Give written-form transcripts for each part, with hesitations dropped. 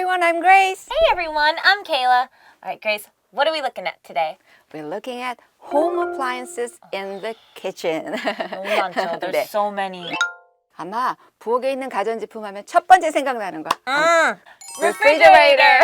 everyone, I'm Grace. Hey everyone, I'm Kayla. All right, Grace, what are we looking at today? We're looking at home appliances in the kitchen. 너무 많죠. There's 네. so many. 아마 부엌에 있는 가전제품 하면 첫 번째 생각나는 거. refrigerator.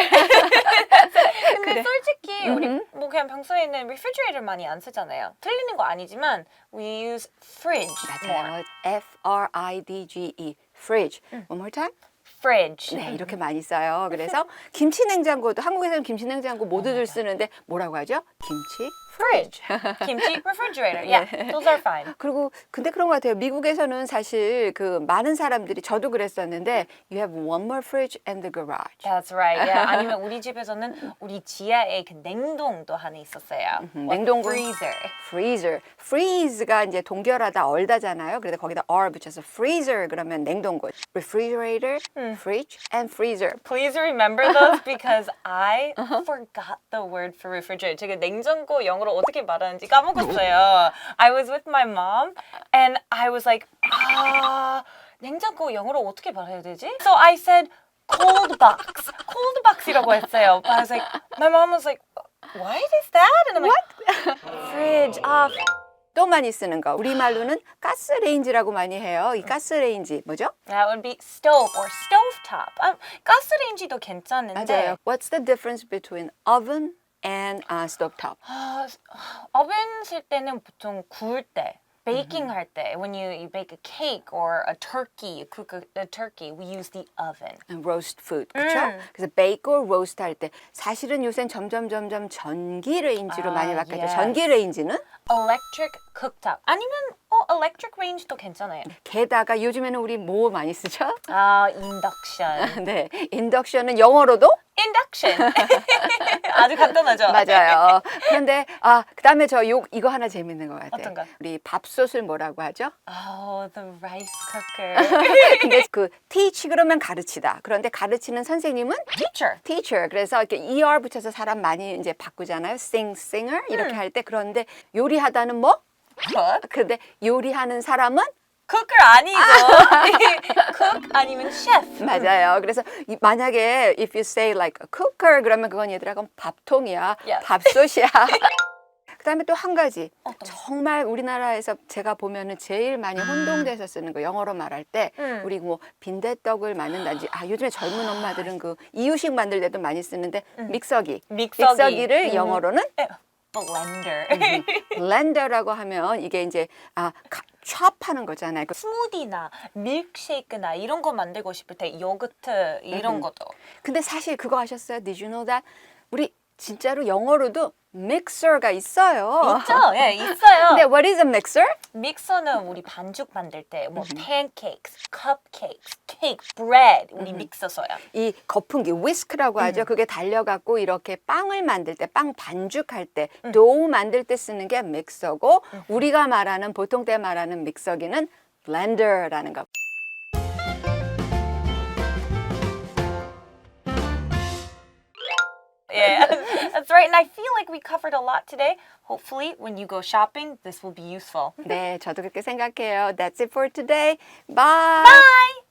근데 그래. 솔직히 우리 뭐 그냥 평소에는 refrigerator 많이 안 쓰잖아요. 틀리는 거 아니지만 we use fridge more. 맞아요. F-R-I-D-G-E, fridge. One more time? Fridge. 네, 이렇게 많이 써요. 그래서 김치 냉장고도 한국에서는 김치 냉장고 모두들 쓰는데 뭐라고 하죠? 김치 Fridge. 김치 refrigerator. Yeah, those are fine. 그리고 근데 그런 것 같아요. 미국에서는 사실 그 많은 사람들이 저도 그랬었는데 you have one more fridge in the garage. That's right. Yeah. 아니면 우리 집에서는 우리 지하에 그 냉동도 하나 있었어요. 냉동고 freezer. freezer. freeze가 이제 동결하다 얼다잖아요. 그래서 거기다 r 붙여서 freezer 그러면 냉동고. refrigerator, fridge and freezer. Please remember those because I forgot the word for refrigerator. 제가 냉장고 영어로 어떻게 말하는지 까먹었어요. I was with my mom and I was like, 냉장고 영어로 어떻게 말해야 되지? So I said cold box. cold box이라고 했어요. But I was like, my mom was like, what is that? And I'm like, fridge. 또 많이 쓰는 거. 우리말로는 가스레인지라고 많이 해요. 이 가스레인지 뭐죠? That would be stove or stovetop. 가스레인지도 괜찮은데. 맞아요. What's the difference between oven and stovetop? 오븐 쓸 때는 보통 구울 때, baking 할 때, when you bake a cake or a turkey, you cook a turkey, we use the oven. And roast food, 그렇죠? 그래서 bake or roast 할 때 사실은 요새는 점점 전기 레인지로 많이 바뀌었죠. yes. 전기 레인지는 Electric cooktop. 아니면 electric range도 괜찮아요. 게다가 요즘에는 우리 뭐 많이 쓰죠? Induction. 네, 인덕션은 영어로도 Induction. 아주 간단하죠? 맞아요. 그런데 그다음에 이거 하나 재밌는 것 같아요. 어떤 거? 우리 밥솥을 뭐라고 하죠? The rice cooker. 근데 그 teach 그러면 가르치다. 그런데 가르치는 선생님은 teacher. 그래서 이렇게 er 붙여서 사람 많이 이제 바꾸잖아요. singer 이렇게 할 때. 그런데 요리하다는 뭐? cook. 그런데 요리하는 사람은 cooker 아니고 cook 아니면 chef. 맞아요. 그래서 만약에 if you say like a cooker 그러면 그건 얘들아 그건 밥통이야. Yes. 밥솥이야. 그다음에 또 한 가지 정말 우리나라에서 제가 보면은 제일 많이 혼동돼서 쓰는 거 영어로 말할 때 우리 뭐 빈대떡을 만든다든지 요즘에 젊은 엄마들은 그 이유식 만들 때도 많이 쓰는데 믹서기를 영어로는 blender. 블렌더라고 하면 이게 이제 찹하는 거잖아요. 스무디나 밀크쉐이크나 이런 거 만들고 싶을 때 요거트 이런 것도. 근데 사실 그거 아셨어요? Did you know that? 우리 진짜로 영어로도 mixer가 있어요. 있죠? 예, 있어요. 근데 what is a mixer? 믹서는 우리 반죽 만들 때 뭐 pancakes, cupcakes, cake, bread 우리 믹서 써요. 이 거품기 whisk라고 하죠. 그게 달려갖고 이렇게 빵을 만들 때, 빵 반죽할 때, 도우 만들 때 쓰는 게 믹서고 우리가 말하는 보통 때 말하는 믹서기는 blender라는 거. Yeah, that's right. And I feel like we covered a lot today. Hopefully, when you go shopping, this will be useful. 네, 저도 그렇게 생각해요. That's it for today. Bye. Bye!